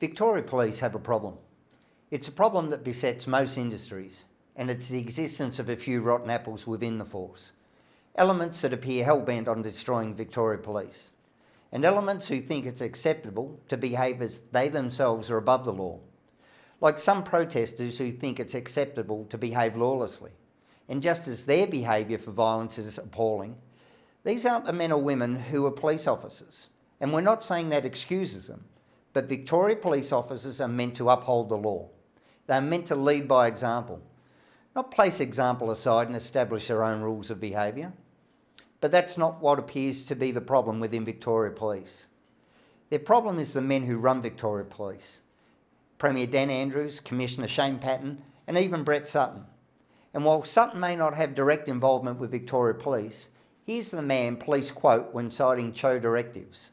Victoria Police have a problem. It's a problem that besets most industries, and it's the existence of a few rotten apples within the force. Elements that appear hell-bent on destroying Victoria Police, and elements who think it's acceptable to behave as they themselves are above the law. Like some protesters who think it's acceptable to behave lawlessly. And just as their behaviour for violence is appalling, these aren't the men or women who are police officers. And we're not saying that excuses them, but Victoria police officers are meant to uphold the law. They're meant to lead by example, not place example aside and establish their own rules of behaviour. But that's not what appears to be the problem within Victoria Police. Their problem is the men who run Victoria Police. Premier Dan Andrews, Commissioner Shane Patton, and even Brett Sutton. And while Sutton may not have direct involvement with Victoria Police, here's the man police quote when citing Cho directives.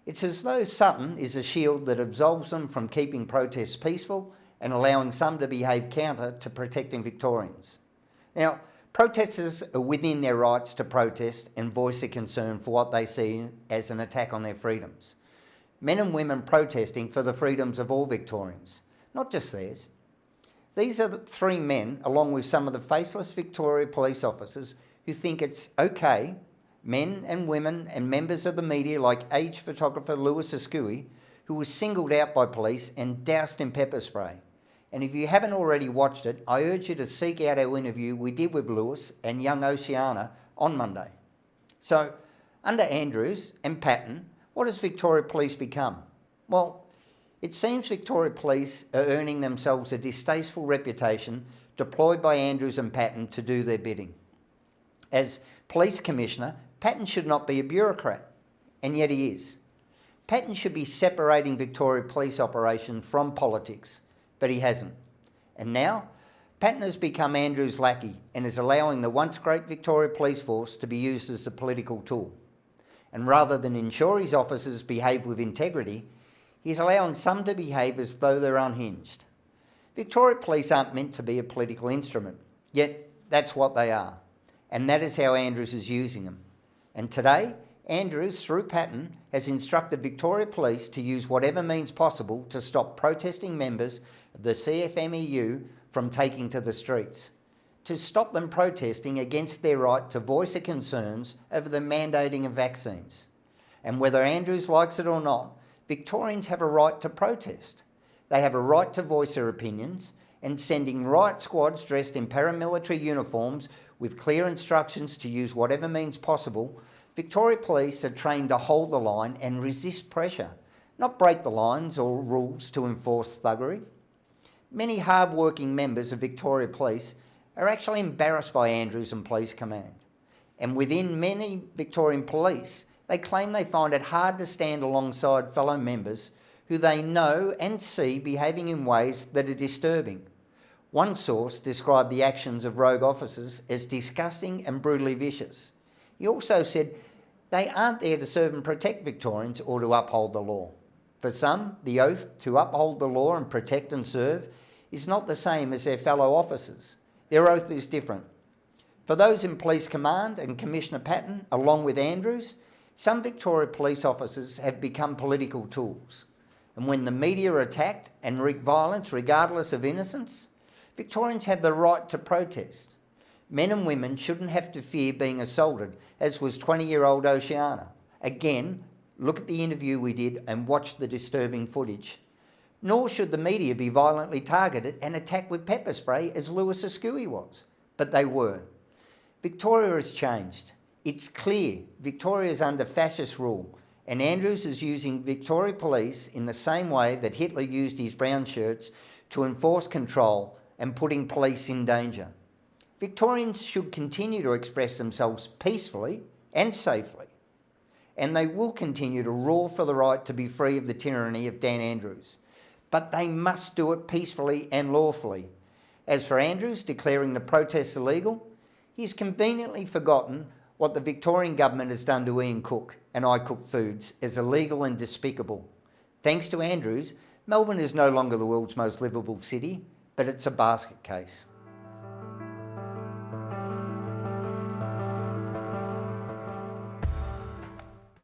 It's as though Sutton is a shield that absolves them from keeping protests peaceful and allowing some to behave counter to protecting Victorians. Now, protesters are within their rights to protest and voice their concern for what they see as an attack on their freedoms. Men and women protesting for the freedoms of all Victorians, not just theirs. These are the three men, along with some of the faceless Victoria police officers, who think it's okay, men and women and members of the media like aged photographer Lewis Ascui, who was singled out by police and doused in pepper spray. And if you haven't already watched it, I urge you to seek out our interview we did with Lewis and young Oceana on Monday. So, under Andrews and Patton, what has Victoria Police become? Well, it seems Victoria Police are earning themselves a distasteful reputation deployed by Andrews and Patton to do their bidding. As Police Commissioner, Patton should not be a bureaucrat, and yet he is. Patton should be separating Victoria Police operation from politics, but he hasn't. And now, Patton has become Andrews' lackey and is allowing the once great Victoria Police Force to be used as a political tool. And rather than ensure his officers behave with integrity, he's allowing some to behave as though they're unhinged. Victoria Police aren't meant to be a political instrument, yet that's what they are. And that is how Andrews is using them. And today, Andrews, through Patton, has instructed Victoria Police to use whatever means possible to stop protesting members of the CFMEU from taking to the streets, to stop them protesting against their right to voice their concerns over the mandating of vaccines. And whether Andrews likes it or not, Victorians have a right to protest. They have a right to voice their opinions, and sending riot squads dressed in paramilitary uniforms with clear instructions to use whatever means possible, Victoria Police are trained to hold the line and resist pressure, not break the lines or rules to enforce thuggery. Many hard-working members of Victoria Police are actually embarrassed by Andrews and Police Command. And within many Victorian police, they claim they find it hard to stand alongside fellow members who they know and see behaving in ways that are disturbing. One source described the actions of rogue officers as disgusting and brutally vicious. He also said they aren't there to serve and protect Victorians or to uphold the law. For some, the oath to uphold the law and protect and serve is not the same as their fellow officers. Their oath is different. For those in Police Command and Commissioner Patton, along with Andrews, some Victoria police officers have become political tools. And when the media are attacked and wreak violence regardless of innocence, Victorians have the right to protest. Men and women shouldn't have to fear being assaulted, as was 20-year-old Oceana. Again, look at the interview we did and watch the disturbing footage. Nor should the media be violently targeted and attacked with pepper spray as Lewis Ascui was. But they were. Victoria has changed. It's clear Victoria is under fascist rule, and Andrews is using Victoria Police in the same way that Hitler used his brown shirts to enforce control and putting police in danger. Victorians should continue to express themselves peacefully and safely, and they will continue to roar for the right to be free of the tyranny of Dan Andrews. But they must do it peacefully and lawfully. As for Andrews declaring the protests illegal, he's conveniently forgotten what the Victorian government has done to Ian Cook and I Cook Foods as illegal and despicable. Thanks to Andrews, Melbourne is no longer the world's most livable city, but it's a basket case.